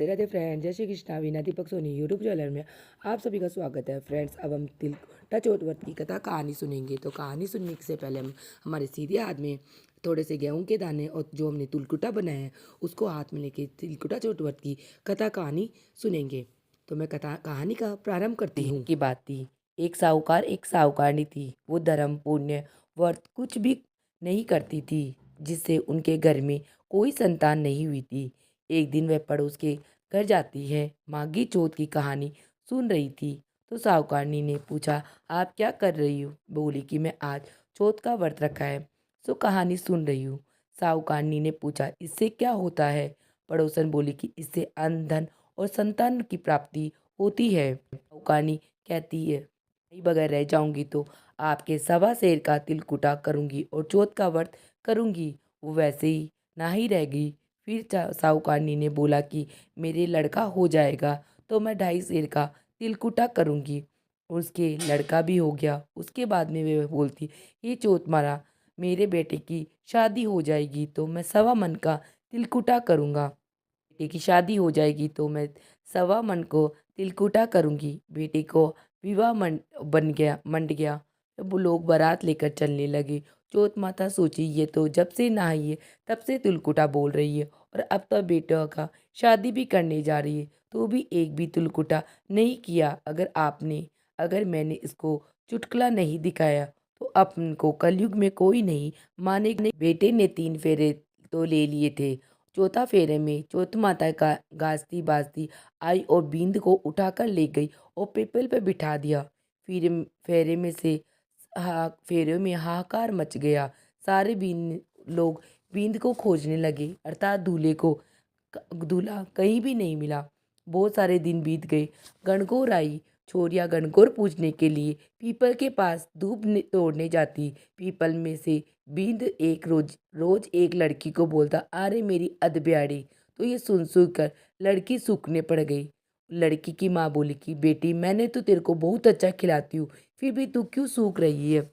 Radhe Radhe friends, जय Shri Krishna. Veena Deepak Soni YouTube channel में आप सभी का स्वागत है। फ्रेंड्स, अब हम तिलकुटा चौथ व्रत की कथा कहानी सुनेंगे। तो कहानी सुनने से पहले हम हमारे सीधे हाथ में थोड़े से गेहूं के दाने और जो हमने तिलकुटा बनाया है उसको हाथ में लेके तिलकुटा चौथ व्रत की कथा कहानी सुनेंगे। तो मैं कथा कहानी का प्रारंभ करती हूँ। की बात थी, एक साहूकार एक साहूकारनी थी। वो धर्म पुण्य व्रत कुछ भी नहीं करती थी, जिससे उनके घर में कोई संतान नहीं हुई थी। एक दिन वह पड़ोस के घर जाती है। माघी चौथ की कहानी सुन रही थी तो साहूकारनी ने पूछा, आप क्या कर रही हो? बोली कि मैं आज चौथ का व्रत रखा है, सो कहानी सुन रही हूँ। साहूकारनी ने पूछा, इससे क्या होता है? पड़ोसन बोली कि इससे अन्न धन और संतान की प्राप्ति होती है। साहूकारनी कहती है, नहीं बगैर रह जाऊंगी तो आपके सवा शेर का तिलकुटा करूंगी और चौथ का व्रत करूंगी। वो वैसे ही ना ही रहेगी। फिर साहूकारनी ने बोला कि मेरे लड़का हो जाएगा तो मैं 2.5 शेर का तिलकुटा करूंगी। उसके लड़का भी हो गया। उसके बाद में वे बोलती, ये चौथ मारा मेरे बेटे की शादी हो जाएगी तो मैं 1.25 मन का तिलकुटा करूंगा। बेटे की शादी हो जाएगी तो मैं 1.25 मन को तिलकुटा करूंगी। बेटे को विवाह मंड गया। अब वो लोग बारात लेकर चलने लगे। चौथ माता सोची, ये तो जब से नहाई है तब से तिलकुटा बोल रही है और अब तो बेटा का शादी भी करने जा रही है तो भी एक भी तिलकुटा नहीं किया। अगर मैंने इसको चुटकुला नहीं दिखाया तो अपन कलयुग में कोई नहीं मानेगा। बेटे ने 3 फेरे तो ले लिए थे। चौथा फेरे में चौथ माता का गाजती बाजती आई और बींद को उठाकर ले गई और पीपल पे बिठा दिया। फिर फेरे में से फेरे में हाहाकार मच गया। सारे बीन लोग बींद को खोजने लगे, अर्थात दूल्हा कहीं भी नहीं मिला। बहुत सारे दिन बीत गए। गणगौर आई। छोरिया गणगौर पूजने के लिए पीपल के पास धूप तोड़ने जाती। पीपल में से बींद एक रोज रोज एक लड़की को बोलता, अरे मेरी अदब्याड़ी। तो ये सुन कर लड़की सूखने पड़ गई। लड़की की माँ बोली कि बेटी, मैंने तो तेरे को बहुत अच्छा खिलाती हूँ, फिर भी तू क्यों सूख रही है?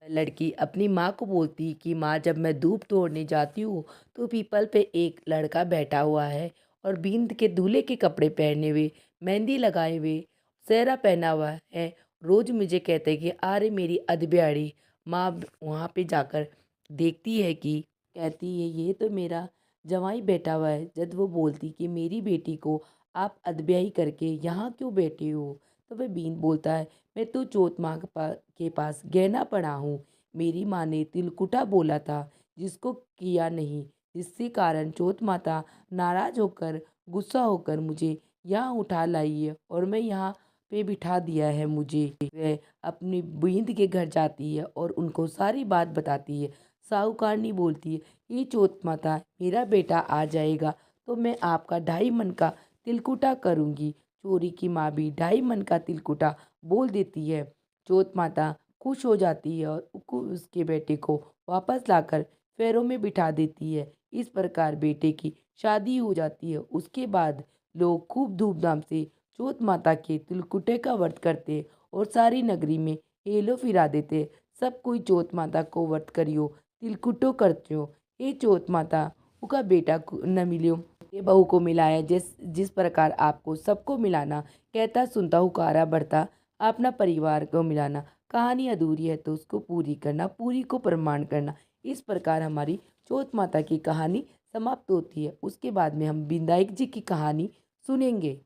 लड़की अपनी माँ को बोलती कि माँ, जब मैं धूप तोड़ने जाती हूँ तो पीपल पे एक लड़का बैठा हुआ है और बींद के दूल्हे के कपड़े पहने हुए, मेहंदी लगाए हुए, सेहरा पहना हुआ है। रोज मुझे कहते हैं कि अरे मेरी अदब्याड़ी। माँ वहाँ पे जाकर देखती है कि कहती है, ये तो मेरा जवाई बैठा हुआ है। जब वो बोलती कि मेरी बेटी को आप अदब्याई करके यहाँ क्यों बैठे हो, तो वह बीन बोलता है, मैं तो चौथ माँ के पास गहना पड़ा हूँ। मेरी माँ ने तिलकुटा बोला था, जिसको किया नहीं, जिसके कारण चौथ माता नाराज होकर गुस्सा होकर मुझे यहाँ उठा लाई है और मैं यहाँ पे बिठा दिया है मुझे। वह अपनी बूंद के घर जाती है और उनको सारी बात बताती है। साहूकारनी बोलती है, ये चौथ माता, मेरा बेटा आ जाएगा तो मैं आपका 2.5 मन का तिलकुटा करूँगी। चोरी की माँ भी 2.5 मन का तिलकुटा बोल देती है। चौथ माता खुश हो जाती है और उसके बेटे को वापस लाकर फेरों में बिठा देती है। इस प्रकार बेटे की शादी हो जाती है। उसके बाद लोग खूब धूमधाम से चौथ माता के तिलकुटे का व्रत करते और सारी नगरी में हेलो फिरा देते। सब कोई चौथ माता को व्रत करियो, तिलकुटो करतियो। ये चौथ माता उका बेटा न मिलियो, ये बहू को मिला है। जिस जिस प्रकार आपको सबको मिलाना, कहता सुनता हुकारा बढ़ता, अपना परिवार को मिलाना। कहानी अधूरी है तो उसको पूरी करना, पूरी को प्रमाण करना। इस प्रकार हमारी चौथ माता की कहानी समाप्त होती है। उसके बाद में हम विनायक जी की कहानी सुनेंगे।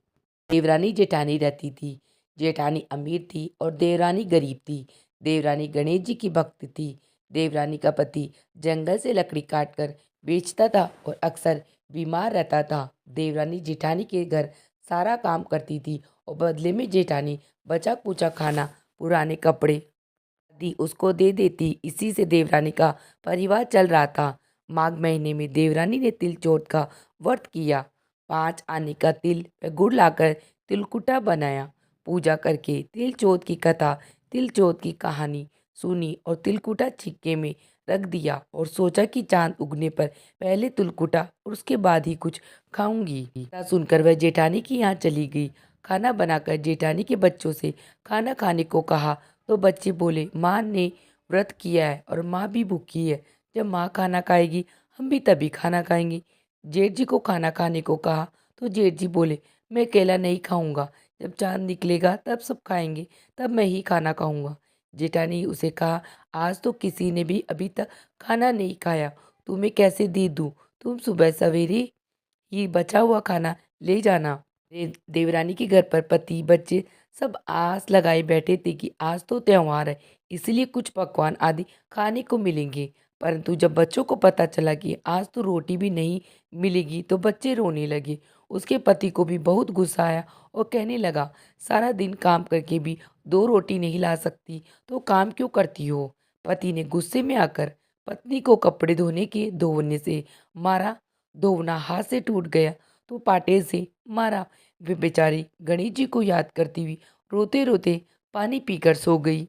देवरानी जेठानी रहती थी। जेठानी अमीर थी और देवरानी गरीब थी। देवरानी गणेश जी की भक्त थी। देवरानी का पति जंगल से लकड़ी काटकर बेचता था और अक्सर बीमार रहता था। देवरानी जेठानी के घर सारा काम करती थी और बदले में जेठानी बचा कुचा खाना, पुराने कपड़े आदि उसको दे देती। इसी से देवरानी का परिवार चल रहा था। माघ महीने में देवरानी ने तिल चौथ का व्रत किया। 5 आने का तिल व गुड़ लाकर तिलकुटा बनाया। पूजा करके तिल चौथ की कथा, तिल चौथ की कहानी सुनी और तिलकुटा छिक्के में रख दिया और सोचा कि चांद उगने पर पहले तिलकुटा और उसके बाद ही कुछ खाऊंगी। सुनकर वह जेठानी की यहाँ चली गई। खाना बनाकर जेठानी के बच्चों से खाना खाने को कहा तो बच्चे बोले, माँ ने व्रत किया है और माँ भी भूखी है। जब माँ खाना खाएगी हम भी तभी खाना खाएंगे। जेठ जी को खाना खाने को कहा तो जेठ जी बोले, मैं अकेला नहीं खाऊंगा, जब चांद निकलेगा तब सब खाएंगे, तब मैं ही खाना खाऊंगा। जेठानी उसे कहा, आज तो किसी ने भी अभी तक खाना नहीं खाया, तुम्हें कैसे दे दूं? तुम सुबह सवेरे ही बचा हुआ खाना ले जाना। देवरानी के घर पर पति बच्चे सब आस लगाए बैठे थे कि आज तो त्योहार है, इसलिए कुछ पकवान आदि खाने को मिलेंगे। परंतु जब बच्चों को पता चला कि आज तो रोटी भी नहीं मिलेगी तो बच्चे रोने लगे। उसके पति को भी बहुत गुस्सा आया और कहने लगा, सारा दिन काम करके भी दो रोटी नहीं ला सकती तो काम क्यों करती हो? पति ने गुस्से में आकर पत्नी को कपड़े धोने के धोने से मारा। धोना हाथ से टूट गया तो पाटे से मारा। वे बेचारी गणेश जी को याद करती हुई रोते रोते पानी पीकर सो गई।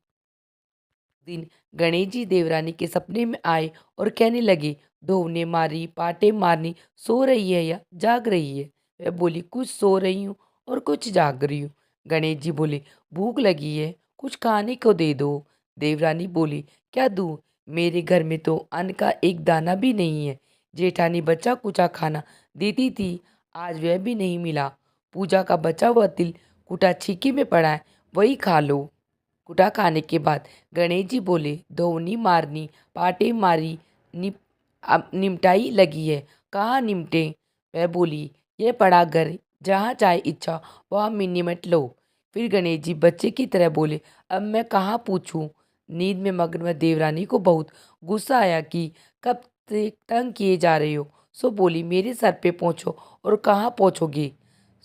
दिन गणेश जी देवरानी के सपने में आए और कहने लगे, धोने मारी पाटे मारनी, सो रही है या जाग रही है? वह बोली, कुछ सो रही हूँ और कुछ जाग रही हूँ। गणेश जी बोले, भूख लगी है, कुछ खाने को दे दो। देवरानी बोली, क्या दूँ? मेरे घर में तो अन्न का एक दाना भी नहीं है। जेठानी बचा कुचा खाना देती थी, आज वह भी नहीं मिला। पूजा का बचा हुआ तिल कुटा छीके में पड़ा है, वही खा लो। कुटा खाने के बाद गणेश जी बोले, धोनी मारनी पाटे मारी, निमटाई लगी है, कहाँ निमटे? वह बोली, यह पड़ा घर, जहाँ चाहे इच्छा वहाँ निमट लो। फिर गणेश जी बच्चे की तरह बोले, अब मैं कहाँ पूछूं? नींद में मग्न वह देवरानी को बहुत गुस्सा आया कि कब से तंग किए जा रहे हो। सो बोली, मेरे सर पे पहुँचो और कहाँ पहुँचोगे?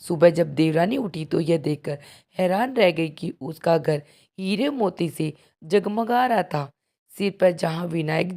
सुबह जब देवरानी उठी तो यह देखकर हैरान रह गई कि उसका घर हीरे मोती से जगमगा रहा था। सिर पर जहाँ विनायक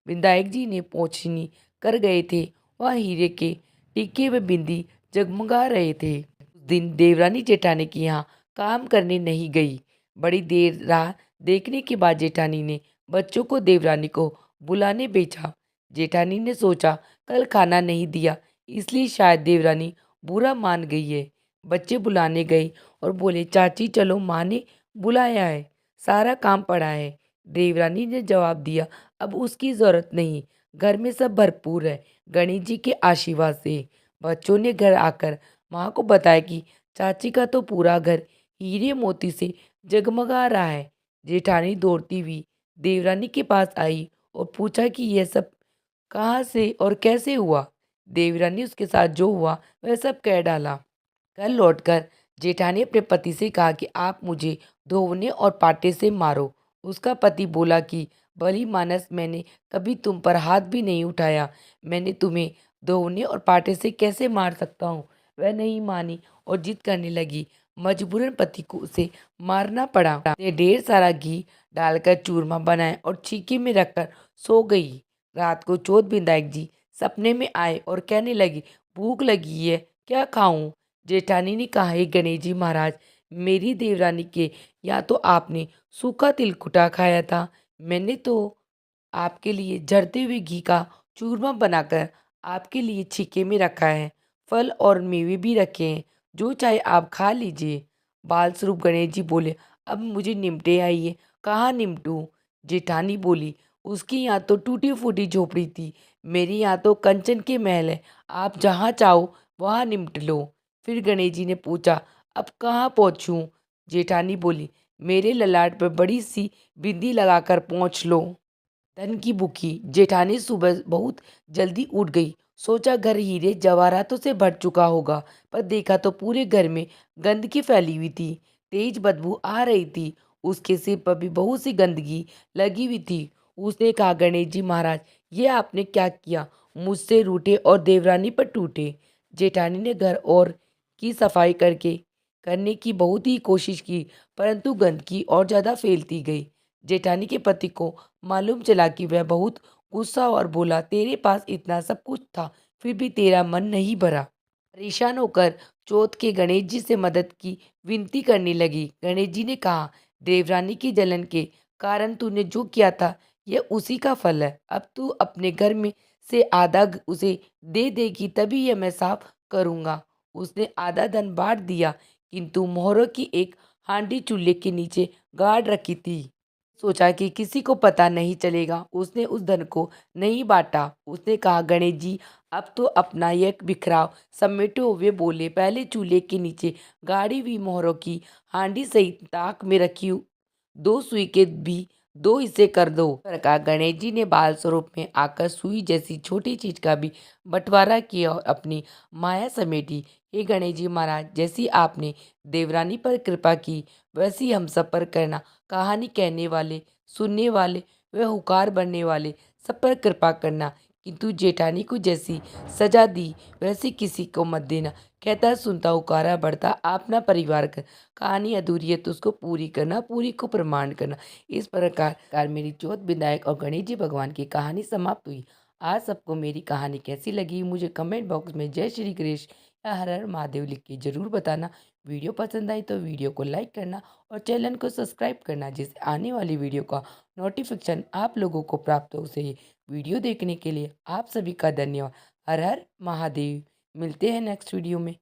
विनायक जी ने पोछनी कर गए थे, वह हीरे के टीके व बिंदी जगमगा रहे थे। उस दिन देवरानी जेठानी के यहाँ काम करने नहीं गई। बड़ी देर राह देखने के बाद जेठानी ने बच्चों को देवरानी को बुलाने भेजा। जेठानी ने सोचा, कल खाना नहीं दिया इसलिए शायद देवरानी बुरा मान गई है। बच्चे बुलाने गए और बोले, चाची चलो, माँ ने बुलाया है, सारा काम पड़ा है। देवरानी ने जवाब दिया, अब उसकी ज़रूरत नहीं, घर में सब भरपूर है, गणेश जी के आशीर्वाद से। बच्चों ने घर आकर माँ को बताया कि चाची का तो पूरा घर हीरे मोती से जगमगा रहा है। जेठानी दौड़ती हुई देवरानी के पास आई और पूछा कि यह सब कहाँ से और कैसे हुआ। देवरानी उसके साथ जो हुआ वह सब कह डाला। कल लौटकर जेठानी अपने पति से कहा कि आप मुझे धोने और पाटे से मारो। उसका पति बोला कि भली मानस, मैंने कभी तुम पर हाथ भी नहीं उठाया, मैंने तुम्हें धोने और पाटे से कैसे मार सकता हूँ? वह नहीं मानी और जिद करने लगी। मजबूरन पति को उसे मारना पड़ा। उसने ढेर सारा घी डालकर चूरमा बनाया और छीके में रखकर सो गई। रात को चौथ विनायक जी सपने में आए और कहने लगे, भूख लगी है, क्या खाऊं? जेठानी ने कहा, हे गणेश जी महाराज, मेरी देवरानी के या तो आपने सूखा तिलकुटा खाया था, मैंने तो आपके लिए झरते हुए घी का चूरमा बनाकर आपके लिए छीके में रखा है, फल और मेवे भी रखे हैं, जो चाहे आप खा लीजिए। बाल स्वरूप गणेश जी बोले, अब मुझे निमटे आइए, कहाँ निमटूं? जेठानी बोली, उसकी यहाँ तो टूटी फूटी झोपड़ी थी, मेरी यहाँ तो कंचन के महल है, आप जहाँ चाहो वहाँ निमट लो। फिर गणेश जी ने पूछा, अब कहाँ पहुँचूं? जेठानी बोली, मेरे ललाट पर बड़ी सी बिंदी लगाकर पहुँच लो। धन की भूखी जेठानी सुबह बहुत जल्दी उठ गई। सोचा घर हीरे जवाहरातों से भर चुका होगा, पर देखा तो पूरे घर में गंदगी फैली हुई थी, तेज बदबू आ रही थी। उसके सिर पर भी बहुत सी गंदगी लगी हुई थी। उसने कहा, गणेश जी महाराज, ये आपने क्या किया? मुझसे रूठे और देवरानी पर टूटे। जेठानी ने घर और की सफाई करने की बहुत ही कोशिश की, परंतु गंदगी और ज़्यादा फैलती गई। जेठानी के पति को मालूम चला कि वह बहुत गुस्सा और बोला, तेरे पास इतना सब कुछ था, फिर भी तेरा मन नहीं भरा। परेशान होकर चौथ के गणेश जी से मदद की विनती करने लगी। गणेश जी ने कहा, देवरानी की जलन के कारण तूने जो किया था, यह उसी का फल है। अब तू अपने घर में से आधा उसे दे देगी, तभी यह मैं साफ करूँगा। उसने आधा धन बांट दिया, किंतु मोहरों की एक हांडी चूल्हे के नीचे गाड़ रखी थी। सोचा कि किसी को पता नहीं चलेगा। उसने उस धन को नहीं बांटा। उसने कहा, गणेश जी, अब तो अपना यह बिखराव समेटो। वे बोले, पहले चूल्हे के नीचे गाड़ी हुई मोहरों की हांडी सहित ताक में रखी 2 सुई के भी 2 हिस्से कर दो। पर कहा, गणेश जी ने बाल स्वरूप में आकर सुई जैसी छोटी चीज का भी बंटवारा किया और अपनी माया समेटी। हे गणेश जी महाराज, जैसी आपने देवरानी पर कृपा की, वैसी हम सब पर करना। कहानी कहने वाले, सुनने वाले व हुकार बनने वाले सब पर कृपा करना। किंतु जेठानी को जैसी सजा दी, वैसी किसी को मत देना। कहता सुनता हुकारा बढ़ता, अपना परिवार कर। कहानी अधूरी है तो उसको पूरी करना, पूरी को प्रमाण करना। इस प्रकार मेरी ज्योत विनायक और गणेश जी भगवान की कहानी समाप्त हुई। आज सबको मेरी कहानी कैसी लगी मुझे कमेंट बॉक्स में जय श्री कृष्ण या हर हर महादेव लिख के ज़रूर बताना। वीडियो पसंद आई तो वीडियो को लाइक करना और चैनल को सब्सक्राइब करना, जिससे आने वाली वीडियो का नोटिफिकेशन आप लोगों को प्राप्त हो सके। वीडियो देखने के लिए आप सभी का धन्यवाद। हर हर महादेव। मिलते हैं नेक्स्ट वीडियो में।